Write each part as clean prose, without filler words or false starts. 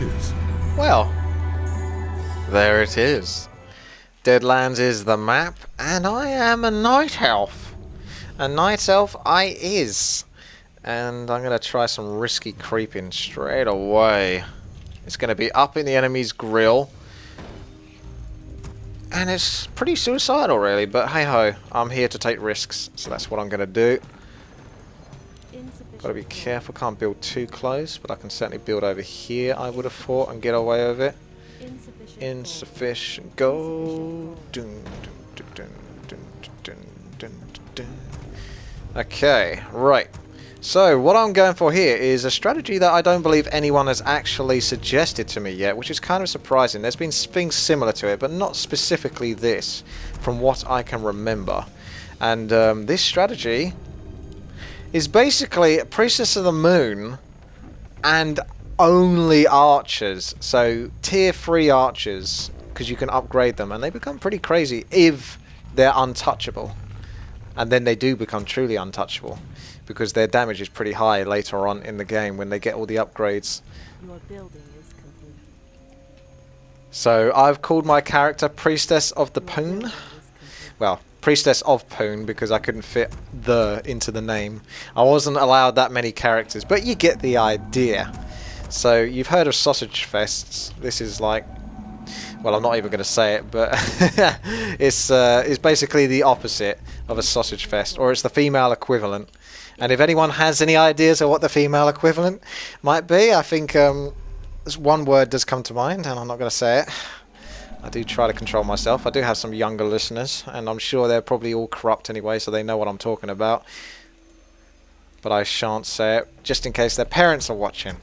it is. Well, there it is. Deadlands is the map, and I am a night elf. A night elf I is. And I'm going to try some risky creeping straight away. It's going to be up in the enemy's grill. And it's pretty suicidal really, but hey ho, I'm here to take risks, so that's what I'm going to do. Got to be careful, can't build too close, but I can certainly build over here, I would have thought, and get away with it. Insufficient gold. Dun, dun, dun, dun, dun, dun, dun, dun. Okay, right. So what I'm going for here is a strategy that I don't believe anyone has actually suggested to me yet, which is kind of surprising. There's been things similar to it, but not specifically this, from what I can remember. And this strategy is basically Priestess of the Moon and only archers. So tier 3 archers, because you can upgrade them and they become pretty crazy if they're untouchable. And then they do become truly untouchable because their damage is pretty high later on in the game when they get all the upgrades. Your building is complete. So I've called my character Priestess of the Poon. Well, Priestess of Poon because I couldn't fit the into the name. I wasn't allowed that many characters, but you get the idea. So you've heard of sausage fests. This is like, well, I'm not even going to say it, but it's basically the opposite of a sausage fest, or it's the female equivalent. And if anyone has any ideas of what the female equivalent might be, I think one word does come to mind, and I'm not going to say it. I do try to control myself. I do have some younger listeners, and I'm sure they're probably all corrupt anyway, so they know what I'm talking about. But I shan't say it, just in case their parents are watching.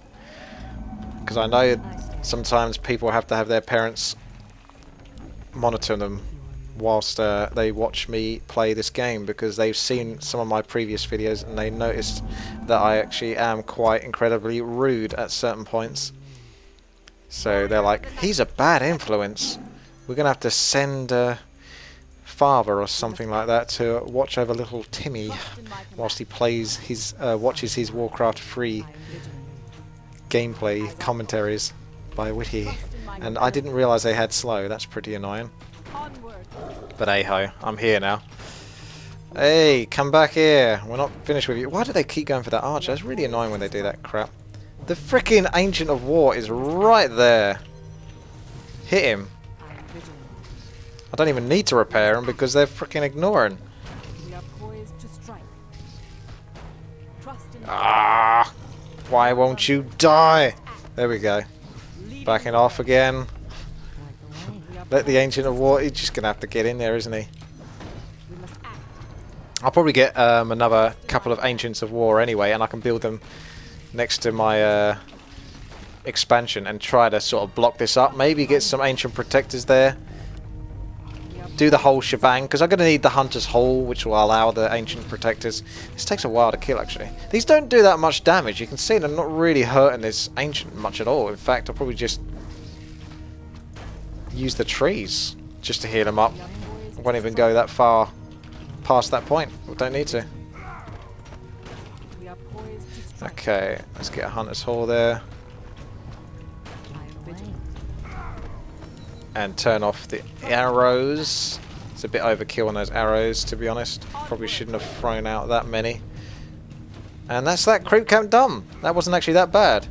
Because I know sometimes people have to have their parents monitor them whilst they watch me play this game, because they've seen some of my previous videos and they noticed that I actually am quite incredibly rude at certain points. So they're like, he's a bad influence. We're going to have to send father or something like that to watch over little Timmy whilst he plays his watches his Warcraft 3 gameplay commentaries by WTii. And I didn't realise they had slow. That's pretty annoying. But hey ho, I'm here now. Hey, come back here. We're not finished with you. Why do they keep going for that archer? It's really annoying when they do that crap. The freaking Ancient of War is right there. Hit him. I don't even need to repair him because they're freaking ignoring. Ah! Why won't you die? There we go. Backing off again. Let the Ancient of War. He's just gonna have to get in there, isn't he? I'll probably get another couple of Ancients of War anyway, and I can build them next to my expansion and try to sort of block this up. Maybe get some Ancient Protectors there. Do the whole shebang, because I'm going to need the Hunter's Hole, which will allow the Ancient Protectors. This takes a while to kill, actually. These don't do that much damage. You can see they're not really hurting this Ancient much at all. In fact, I'll probably just use the trees just to heal them up. I won't even go that far past that point. We don't need to. Okay, let's get a Hunter's Hole there. And turn off the arrows. It's a bit overkill on those arrows, to be honest. Probably shouldn't have thrown out that many. And that's that creep camp done. That wasn't actually that bad.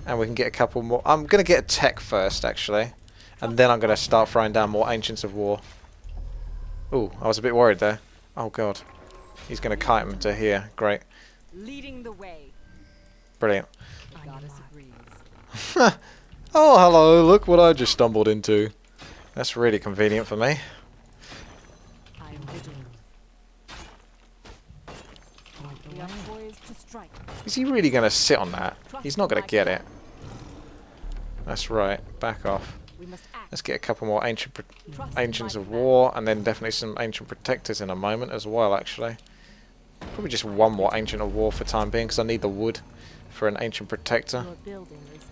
And we can get a couple more. I'm going to get a tech first, actually. And then I'm going to start throwing down more Ancients of War. Ooh, I was a bit worried there. Oh god. He's going to kite him to here. Great. Leading the way. Brilliant. The goddess agrees. Oh, hello, look what I just stumbled into. That's really convenient for me. I am vigilant. We are poised to strike. Is he really going to sit on that? He's not going to get it. That's right, back off. We must act. Let's get a couple more Ancients of War, and then definitely some Ancient Protectors in a moment as well, actually. Probably just one more Ancient of War for time being, because I need the wood for an Ancient Protector. Your building is complete.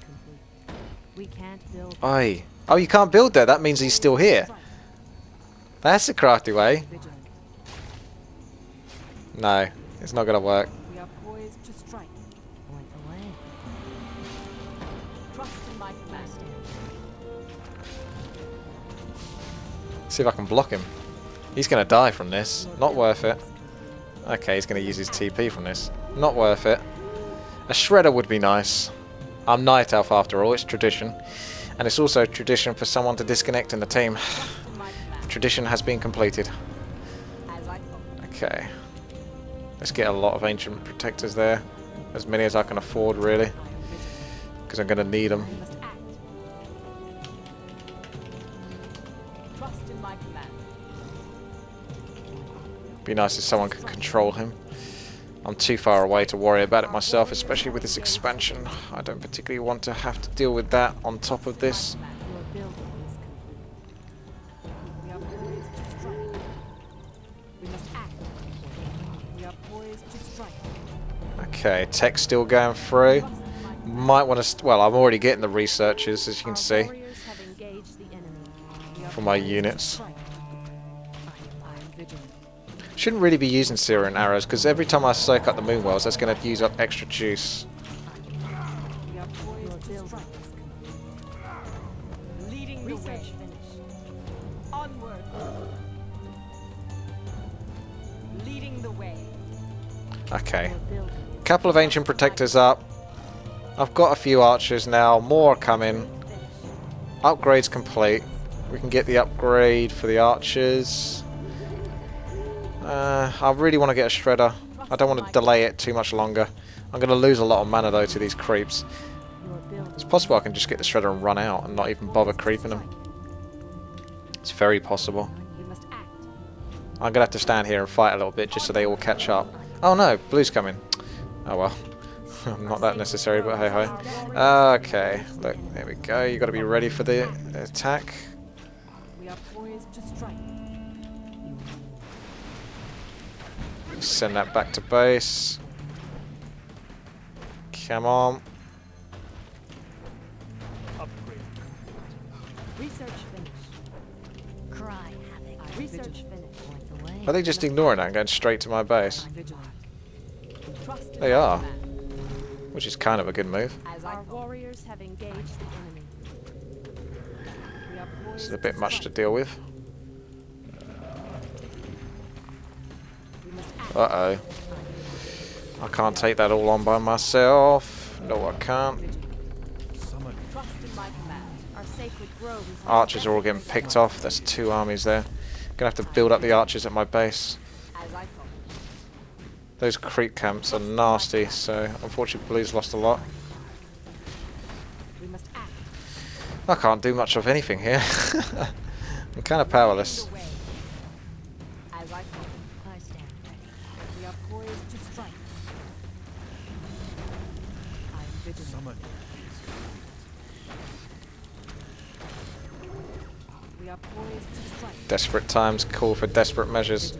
We can't build. Aye. Oh, you can't build there. That means he's still here. That's a crafty way. No, it's not going to work. We are poised to strike. Point away. Trust in my command. See if I can block him. He's going to die from this. Not worth it. Okay, he's going to use his TP from this. Not worth it. A shredder would be nice. I'm Night Elf after all, it's tradition. And it's also tradition for someone to disconnect in the team. Tradition has been completed. Okay. Let's get a lot of ancient protectors there. As many as I can afford, really. Because I'm going to need them. Be nice if someone could control him. I'm too far away to worry about it myself, especially with this expansion. I don't particularly want to have to deal with that on top of this. Okay, tech's still going through. Might want to... well, I'm already getting the researchers, as you can see, for my units. Shouldn't really be using Syrian arrows, because every time I soak up the moon wells, that's going to use up extra juice. Okay. Couple of ancient protectors up. I've got a few archers now. More are coming. Upgrade's complete. We can get the upgrade for the archers. I really want to get a shredder. I don't want to delay it too much longer. I'm going to lose a lot of mana though to these creeps. It's possible I can just get the shredder and run out and not even bother creeping them. It's very possible. I'm going to have to stand here and fight a little bit just so they all catch up. Oh no, blue's coming. Oh well. Not that necessary, but hey ho. Okay, look, there we go. You got to be ready for the attack. Send that back to base. Come on. Research finished. Cry havoc. Research finished. Are they just ignoring that and going straight to my base? They are. Which is kind of a good move. Our warriors have engaged the enemy. This is a bit much to deal with. Uh-oh. I can't take that all on by myself. No, I can't. Archers are all getting picked off. There's 2 armies there. Gonna have to build up the archers at my base. Those creep camps are nasty, so unfortunately Blue's lost a lot. I can't do much of anything here. I'm kind of powerless. Desperate times call for desperate measures.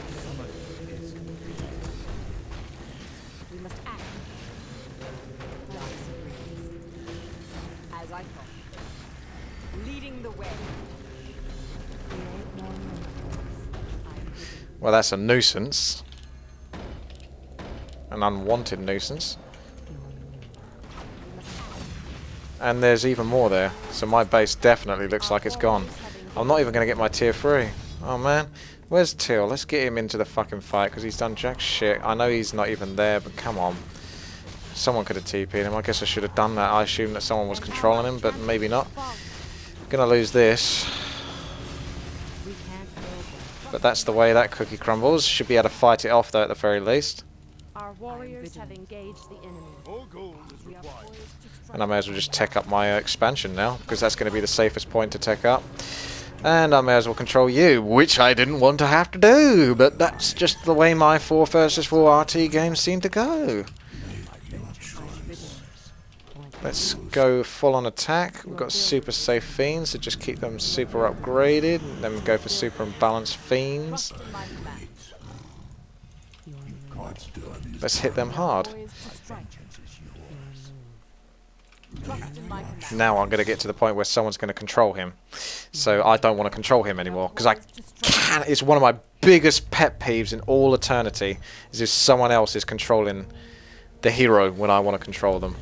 Well, that's a nuisance. An unwanted nuisance. And there's even more there. So my base definitely looks like it's gone. I'm not even going to get my tier 3. Oh man. Where's Till? Let's get him into the fucking fight because he's done jack shit. I know he's not even there, but come on. Someone could have TP'd him. I guess I should have done that. I assumed that someone was controlling him, but maybe not. Gonna lose this. But that's the way that cookie crumbles. Should be able to fight it off though at the very least. Our warriors have engaged the enemy. And I may as well just tech up my expansion now, because that's going to be the safest point to tech up. And I may as well control you, which I didn't want to have to do, but that's just the way my 4 versus 4 RT games seem to go. Let's go full on attack. We've got super safe fiends, so just keep them super upgraded. Then go for super imbalanced fiends. Let's hit them hard. Now I'm going to get to the point where someone's going to control him. So I don't want to control him anymore, because I can. It's one of my biggest pet peeves in all eternity, is if someone else is controlling the hero when I want to control them.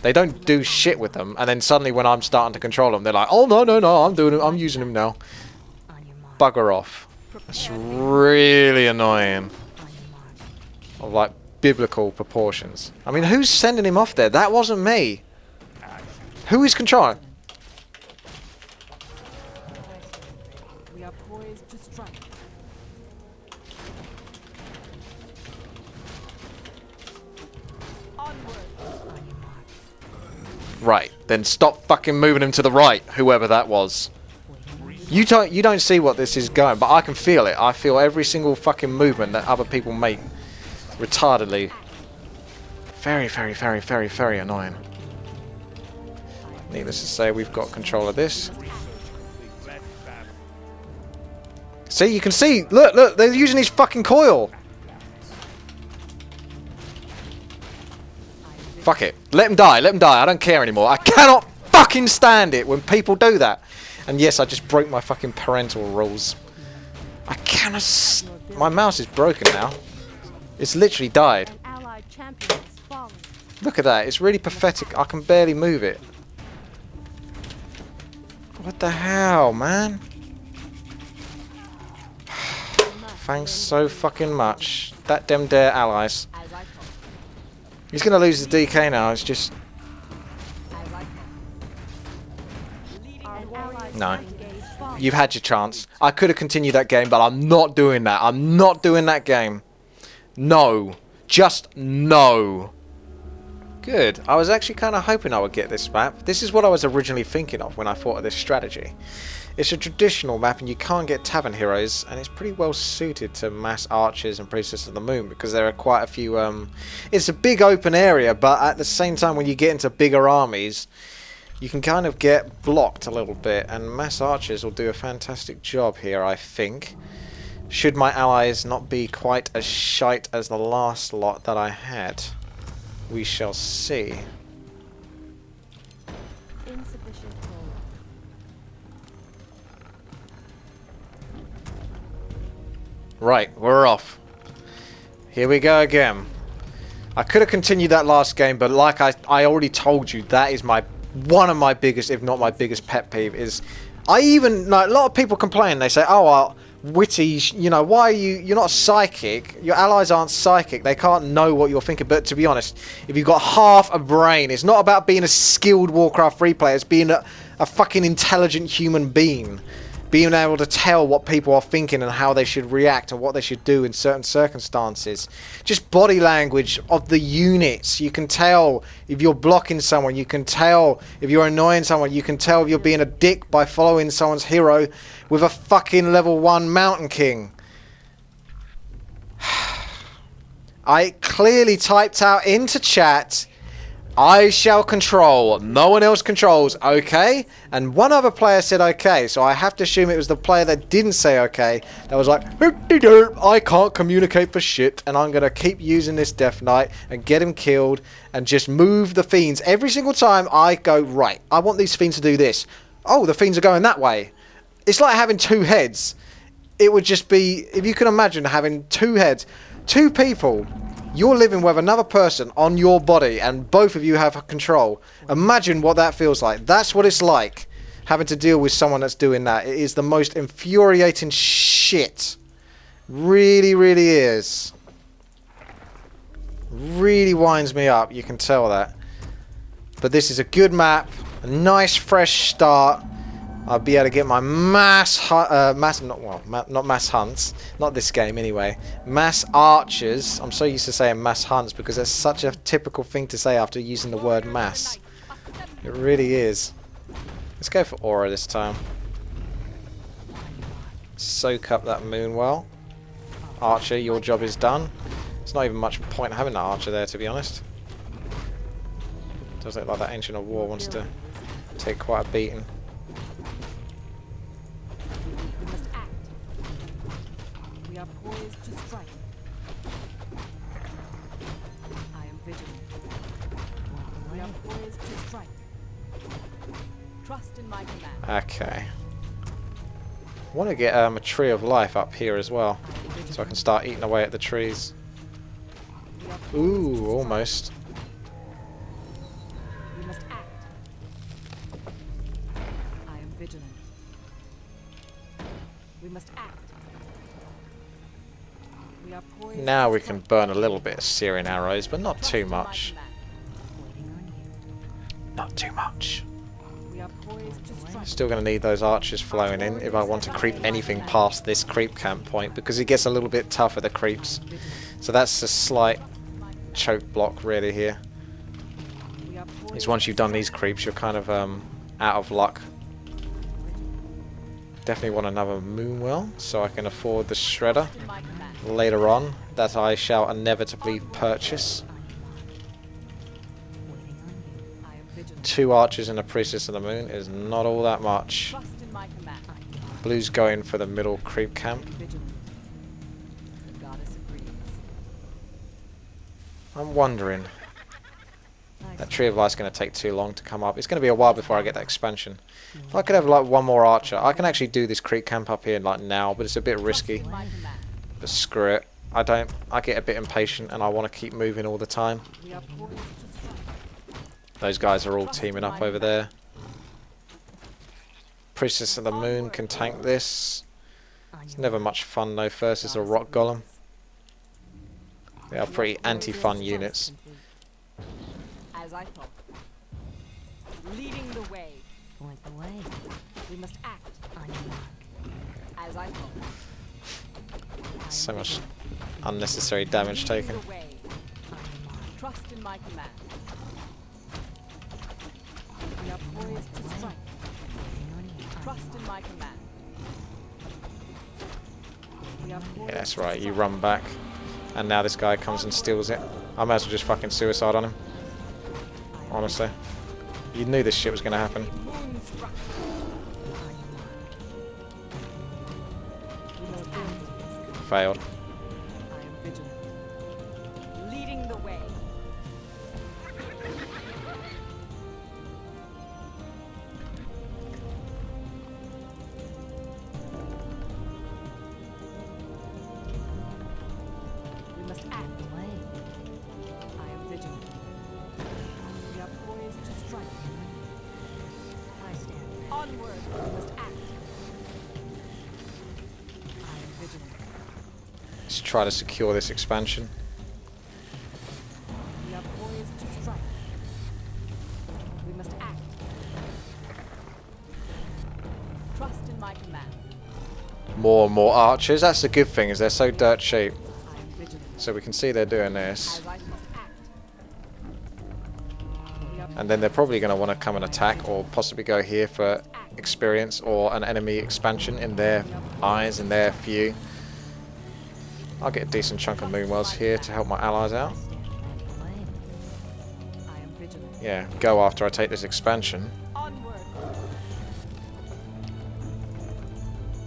They don't do shit with them, and then suddenly when I'm starting to control them, they're like, "Oh no, no, no! I'm doing it. I'm using them now." On your mark. Bugger off. That's really annoying. Of like biblical proportions. I mean, who's sending him off there? That wasn't me. Who is controlling? We are poised to strike. Onward. On your mark. Right, then stop fucking moving him to the right, whoever that was. You don't see what this is going, but I can feel it. I feel every single fucking movement that other people make retardedly. Very, very, very, very, very annoying. Needless to say, we've got control of this. See, you can see. Look, look, they're using his fucking coil. Fuck it. Let him die. Let him die. I don't care anymore. I cannot fucking stand it when people do that. And yes, I just broke my fucking parental rules. I cannot. My mouse is broken now. It's literally died. An allied champion has fallen. Look at that. It's really pathetic. I can barely move it. What the hell, man? Thanks so fucking much. That dem dare allies. As I thought. He's gonna lose the DK now. It's just As I thought. An allied No. engaged fallen. you've had your chance. I could have continued that game, but I'm not doing that. I'm not doing that game. No. Just no. Good. I was actually kind of hoping I would get this map. This is what I was originally thinking of when I thought of this strategy. It's a traditional map and you can't get tavern heroes, and it's pretty well suited to mass archers and Priestess of the Moon because there are quite a few it's a big open area, but at the same time when you get into bigger armies you can kind of get blocked a little bit, and mass archers will do a fantastic job here, I think. Should my allies not be quite as shite as the last lot that I had. We shall see. Insufficient hold. Right, we're off. Here we go again. I could have continued that last game, but like I already told you, that is one of my biggest, if not my biggest pet peeve, is a lot of people complain. They say, "Oh, well, WTii, you know, why are you're not psychic, your allies aren't psychic, they can't know what you're thinking." But to be honest, if you've got half a brain, it's not about being a skilled Warcraft 3 player, it's being a fucking intelligent human being. Being able to tell what people are thinking and how they should react and what they should do in certain circumstances. Just body language of the units. You can tell if you're blocking someone. You can tell if you're annoying someone. You can tell if you're being a dick by following someone's hero with a fucking level 1 Mountain King. I clearly typed out into chat, "I shall control, no one else controls," okay? And one other player said okay, so I have to assume it was the player that didn't say okay that was like, "I can't communicate for shit, and I'm going to keep using this Death Knight and get him killed and just move the fiends." Every single time I go, right, I want these fiends to do this. Oh, the fiends are going that way. It's like having two heads. It would just be, if you can imagine having two heads, two people. You're living with another person on your body and both of you have control. Imagine what that feels like. That's what it's like, having to deal with someone that's doing that. It is the most infuriating shit. Really, really is. Really winds me up, you can tell that. But this is a good map, a nice fresh start. I'll be able to get my not mass hunts, not this game anyway, mass archers. I'm so used to saying mass hunts because that's such a typical thing to say after using the word mass. It really is. Let's go for aura this time. Soak up that moon well. Archer, your job is done. It's not even much point having that archer there, to be honest. Does look like that Ancient of War wants to take quite a beating. We must act. We are poised to strike. I am vigilant. We are poised to strike. Trust in my command. Okay. I want to get a tree of life up here as well, so I can start eating away at the trees. Ooh, almost. must act. I am vigilant. We must act. We are poised Now to we can strike. burn a little bit of Syrian arrows, but not Trust too in my much. command. Waiting on you. Not too much. We are poised to strike. Still going to need those archers flowing in if I want to creep anything past this creep camp point, because it gets a little bit tougher, the creeps. So that's a slight choke block really here. We are poised Is once you've done these creeps, you're kind of out of luck. Definitely want another Moonwell, so I can afford the Shredder in my command. later on, that I shall inevitably purchase. Waiting on you. I am vigilant. 2 archers and a Priestess of the Moon is not all that much. Trust in my command. Blue's going for the middle creep I camp. am vigilant. The goddess agrees. I'm wondering. That Tree of Life's going to take too long to come up. It's going to be a while before I get that expansion. If I could have like one more archer, I can actually do this creep camp up here like now, but it's a bit risky. In my command. But screw it. I get a bit impatient and I want to keep moving all the time. We are poised to strike. Those guys are all teaming up over there. Priestess of the Moon can tank this. It's never much fun though. First is a rock golem. They are pretty anti-fun units. As I thought. Leading the way. Point the way. We must act. On your mark. As I thought. So much unnecessary damage taken. Leading the way. On your mark. Trust in my command. We are poised to strike. Waiting on you. Trust in my command. We are poised Yeah, that's to right. You strike. run back. And now this guy comes and steals it. I might as well just fucking suicide on him. Honestly. You knew this shit was going to happen. Moonstruck. We must act. Failed. I am vigilant. Leading the way. We must act. The way. I am vigilant. We are poised to strike. I stand. Onward. We must act. I am vigilant. Let's try to secure this expansion. We are poised to strike. We must act. Trust in my command. More and more archers. That's the good thing, is they're so dirt cheap. I am vigilant. So we can see they're doing this. As I must act. We are And then they're probably going to want to come and attack, or possibly go here for experience or an enemy expansion in their eyes, in their view. I'll get a decent chunk of Moonwells here to help my allies out. Stand ready. The way. I am vigilant. Yeah, go after I take this expansion. Onward.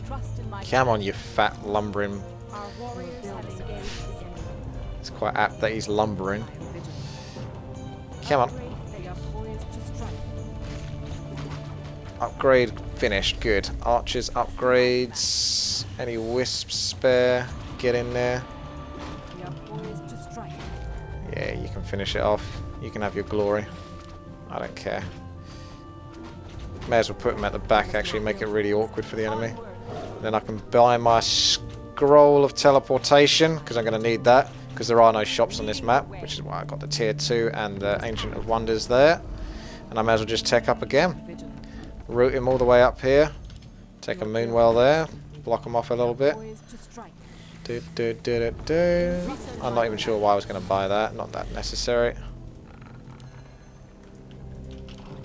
Trust in my Come on, you fat lumbering. Our warriors have engaged the enemy. It's quite apt that he's lumbering. I am vigilant. Come on. They are poised to strike. Upgrade finished. Good. Archers upgrades. Any wisps spare? Get in there. We are poised to strike. Yeah, you can finish it off. You can have your glory. I don't care. May as well put them at the back, actually, make it really awkward for the enemy. Then I can buy my scroll of teleportation, because I'm going to need that, because there are no shops on this map, which is why I got the tier 2 and the Ancient of Wonders there. And I may as well just tech up again. Vigilant. Route him all the way up here. Take a Moonwell there. Block him off a little bit. Poised to strike. I'm not even sure why I was going to buy that. Not that necessary.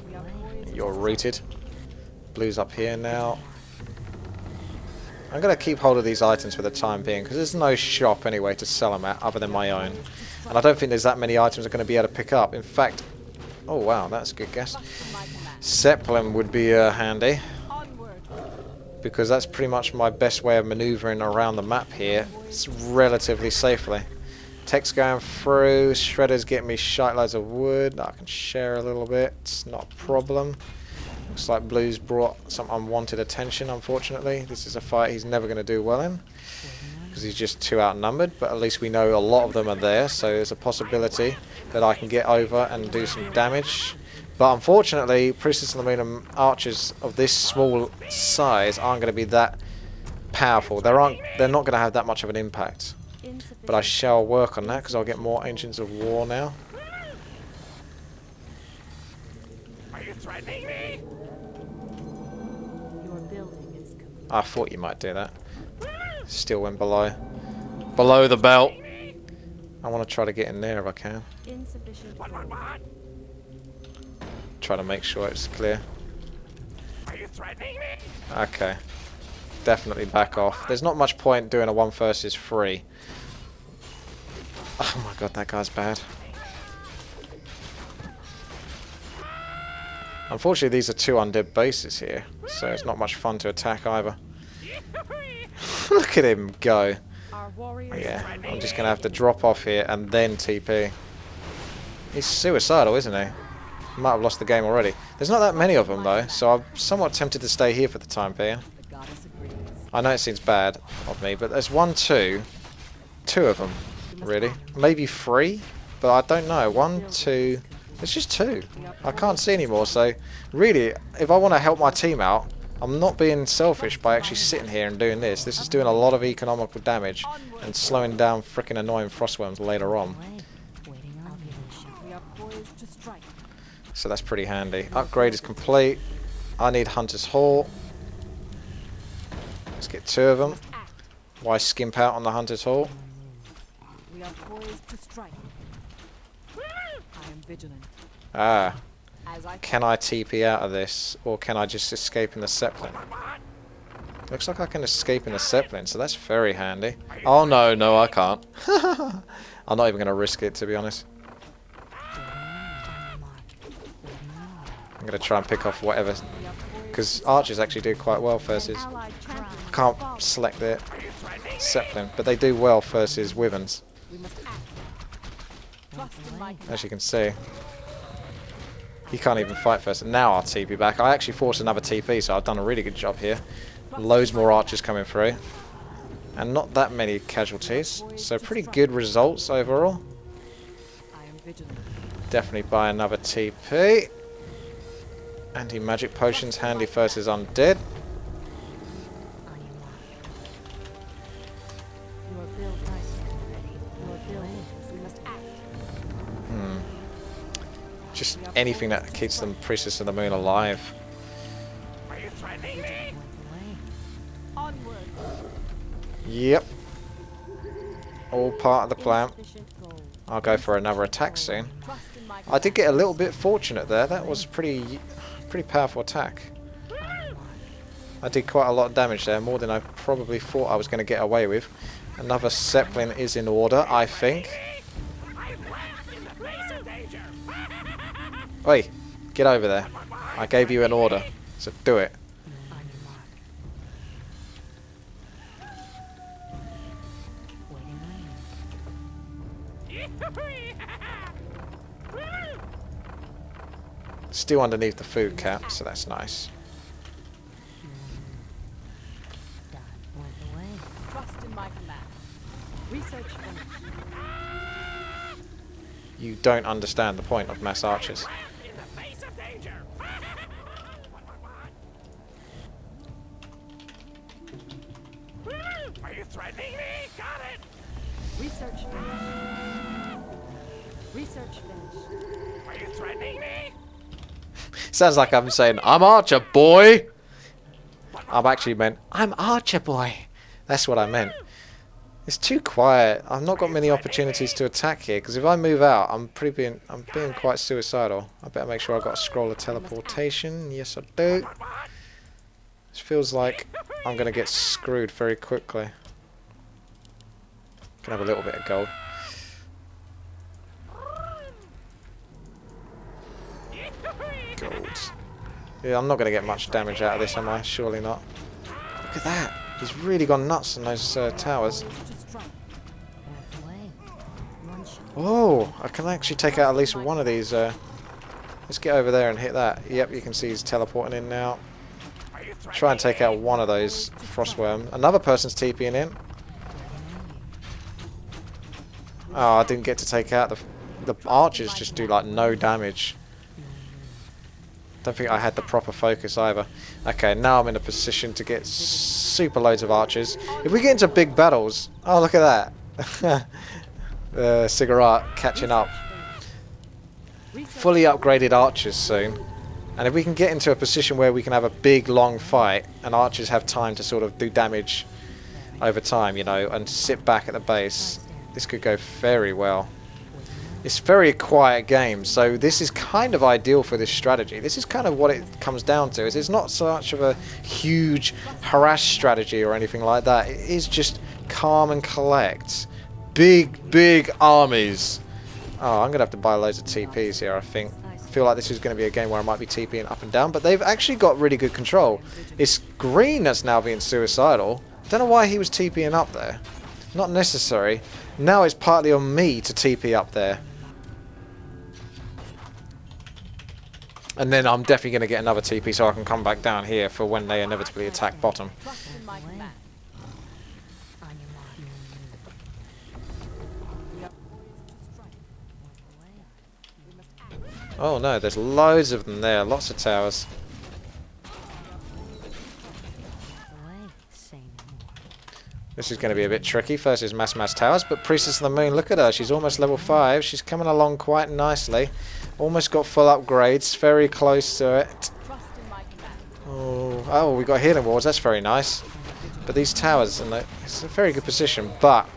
We are poised You're to rooted. Blue's up here now. I'm going to keep hold of these items for the time being, because there's no shop anyway to sell them at other than my own. And I don't think there's that many items I'm going to be able to pick up. In fact, oh wow, that's a good guess. trust in my command. Zeppelin would be handy, Onward. because that's pretty much my best way of maneuvering around the map here. It's relatively safely. Tech's going through, Shredder's getting me shite loads of wood. I can share a little bit, it's not a problem. Looks like Blue's brought some unwanted attention, unfortunately. This is a fight he's never going to do well in, because he's just too outnumbered, but at least we know a lot of them are there, so there's a possibility that I can get over and do some damage. But unfortunately, Priestess of the Moon and archers of this small size aren't going to be that powerful. They're not going to have that much of an impact. But I shall work on that because I'll get more Engines of War now. Are you threatening me? Your building is complete. I thought you might do that. Still went below the belt. I want to try to get in there if I can. Insufficient What? gold. Try to make sure it's clear. Are you threatening me? Okay. Definitely back off. There's not much point doing a 1 versus 3. Oh my god, that guy's bad. Unfortunately, these are 2 undead bases here, so it's not much fun to attack either. Look at him go. Our warriors Yeah, I'm just going to have to drop off here and then TP. He's suicidal, isn't he? Might have lost the game already. There's not that many of them though, so I'm somewhat tempted to stay here for the time being. the goddess agrees. I know it seems bad of me, but there's 1, 2 of them, really. Maybe 3, but I don't know. 1, 2, it's just 2. I can't see anymore, so really, if I want to help my team out, I'm not being selfish by actually sitting here and doing this. This is doing a lot of economical damage and slowing down freaking annoying frostworms later on. Waiting on ovulation. We are poised to strike. So that's pretty handy. Upgrade is complete. I need Hunter's Hall. Let's get 2 of them. Act. Why skimp out on the Hunter's Hall? We are poised to strike. I am vigilant. Ah, As I can I TP out of this? Or can I just escape in the Zeppelin? Looks like I can escape in the Zeppelin, so that's very handy. Oh no, I can't. I'm not even going to risk it, to be honest. I'm going to try and pick off whatever, because archers actually do quite well versus... allied champion. I can't select the Zeppelin, but they do well versus Wyverns, We must act. Trust in my as you can see. He can't even fight first. Now I'll TP back. I actually forced another TP, so I've done a really good job here. Loads more archers coming through. And not that many casualties. So pretty good results overall. I am vigilant. Definitely buy another TP. Anti-magic potions handy versus undead. On your mark. Your building. I stand ready. Your building. We must act. Just anything that keeps the Priestess of the Moon alive. Are you threatening me? Point the way. Onward. Yep. All part of the plan. Insufficient gold. I'll go for another attack soon. Trust in my I did get a little bit fortunate there. That was pretty powerful attack. On your mark. I did quite a lot of damage there, more than I probably thought I was going to get away with. Another Zeppelin is in order, I think. I'm left in the face of danger. Oi, get over there. I gave you an order, so do it. On your mark. Waiting on you. Still underneath the food cap, so that's nice. Done. Point the way. trust in my command. Research finished. You don't understand the point of mass archers. In the face of danger. Are you threatening me? Got it. Research finished. Research finished. Are you threatening me? Sounds like I'm saying, I'm Archer boy! I've actually meant, I'm Archer boy! That's what I meant. It's too quiet. I've not got many opportunities to attack here, because if I move out, I'm being quite suicidal. I better make sure I've got a scroll of teleportation. Yes, I do. This feels like I'm going to get screwed very quickly. Can have a little bit of gold. Gold. Yeah, I'm not going to get much damage out of this, am I? Surely not. Look at that. He's really gone nuts on those towers. To strike. Point the way. One shot. Oh, I can actually take out at least one of these. Let's get over there and hit that. Yep, you can see he's teleporting in now. Are you threatening Try and take out one of those frostworm. Another person's TPing in. Oh, I didn't get to take out the archers. Just do like no damage. Don't think I had the proper focus either. Okay, now I'm in a position to get super loads of archers. If we get into big battles... Oh, look at that. The cigarette catching up. Fully upgraded archers soon. And if we can get into a position where we can have a big, long fight, and archers have time to sort of do damage over time, you know, and sit back at the base, this could go very well. It's a very quiet game, so this is kind of ideal for this strategy. This is kind of what it comes down to. It's not so much of a huge harass strategy or anything like that. It is just calm and collect. Big armies. Oh, I'm going to have to buy loads of TPs here, I think. I feel like this is going to be a game where I might be TPing up and down, but they've actually got really good control. It's green that's now being suicidal. Don't know why he was TPing up there. Not necessary. Now it's partly on me to TP up there. And then I'm definitely going to get another TP so I can come back down here for when they inevitably attack bottom. Trust in my command. On your mark. We are poised to strike. We must act. Oh no, there's loads of them there. Lots of towers. Away. Say no more. This is going to be a bit tricky. First is mass towers, but Priestess of the Moon, look at her. She's almost level 5. She's coming along quite nicely. Almost got full upgrades. Very close to it. Trust in my command. Oh, we got healing wards. That's very nice. But these towers, and it's a very good position. But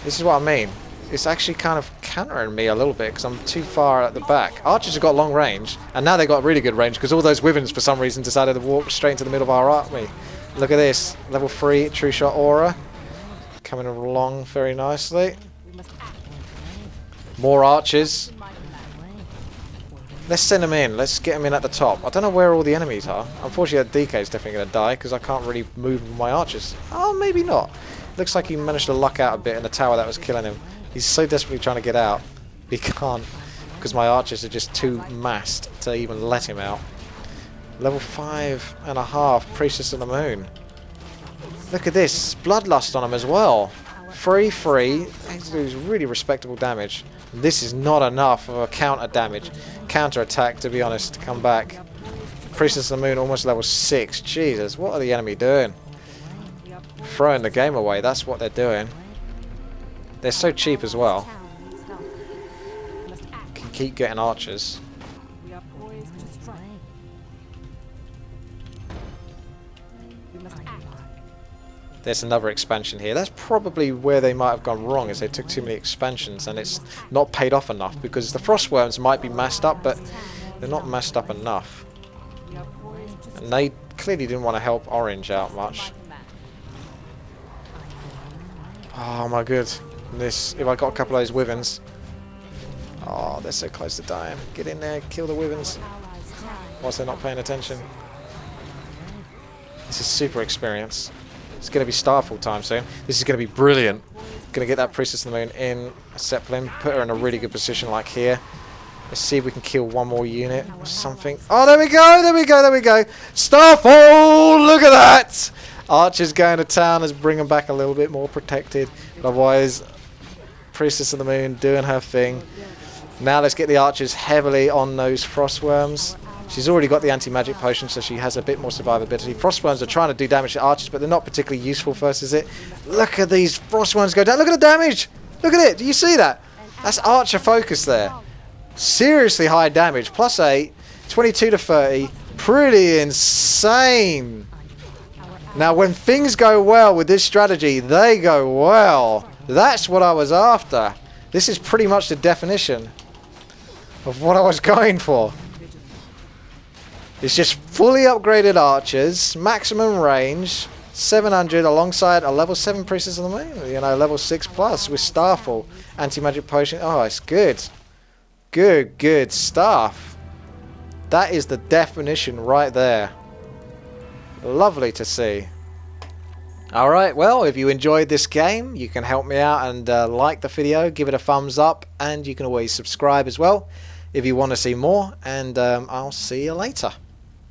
this is what I mean. It's actually kind of countering me a little bit because I'm too far at the back. Archers have got long range, and now they've got really good range because all those wyverns, for some reason, decided to walk straight into the middle of our army. Look at this. Level 3 True Shot Aura. Coming along very nicely. We must act. More archers. In my command. Let's send them in. Let's get them in at the top. I don't know where all the enemies are. Unfortunately, that DK is definitely going to die because I can't really move with my archers. Oh, maybe not. Looks like he managed to luck out a bit in the tower that was killing him. He's so desperately trying to get out. He can't because my archers are just too massed to even let him out. Level 5.5 Priestess of the Moon. Look at this. Bloodlust on him as well. 3-3. He does really respectable damage. This is not enough of a counter damage. Counter attack, to be honest, to come back. Priestess of the Moon almost level 6. Jesus, what are the enemy doing? Throwing the game away. That's what they're doing. They're so cheap as well. Town needs help. We must act. Can keep getting archers. We are poised to strike. We must act. There's another expansion here. That's probably where they might have gone wrong, is they took too many expansions and it's not paid off enough because the frostworms might be massed up, but they're not massed up enough. We are poised to strike. And they clearly didn't want to help Orange out much. Oh my goodness. If I got a couple of those wyverns. Oh, they're so close to dying. Get in there, kill the wyverns. Whilst they're not paying attention. This is super experience. It's going to be Starfall time soon. This is going to be brilliant. Going to get that Priestess of the Moon in Zeppelin. Put her in a really good position like here. Let's see if we can kill one more unit or something. Oh, there we go, there we go, there we go. Starfall! Look at that! Archers going to town. Let's bring them back a little bit more protected. But otherwise, Priestess of the Moon doing her thing. Now let's get the archers heavily on those frostworms. She's already got the anti-magic potion, so she has a bit more survivability. Frostworms are trying to do damage to archers, but they're not particularly useful first, is it? Look at these frostworms go down. Look at the damage! Look at it! Do you see that? That's archer focus there. Seriously high damage. +8, 22 to 30. Pretty insane. Now, when things go well with this strategy, they go well. That's what I was after. This is pretty much the definition of what I was going for. It's just fully upgraded archers, maximum range, 700 alongside a level 7 Priestess of the Moon. You know, level 6 plus with Starfall, anti-magic potion. Oh, it's good. Good stuff. That is the definition right there. Lovely to see. Alright, well, if you enjoyed this game, you can help me out and like the video, give it a thumbs up, and you can always subscribe as well if you want to see more, and I'll see you later.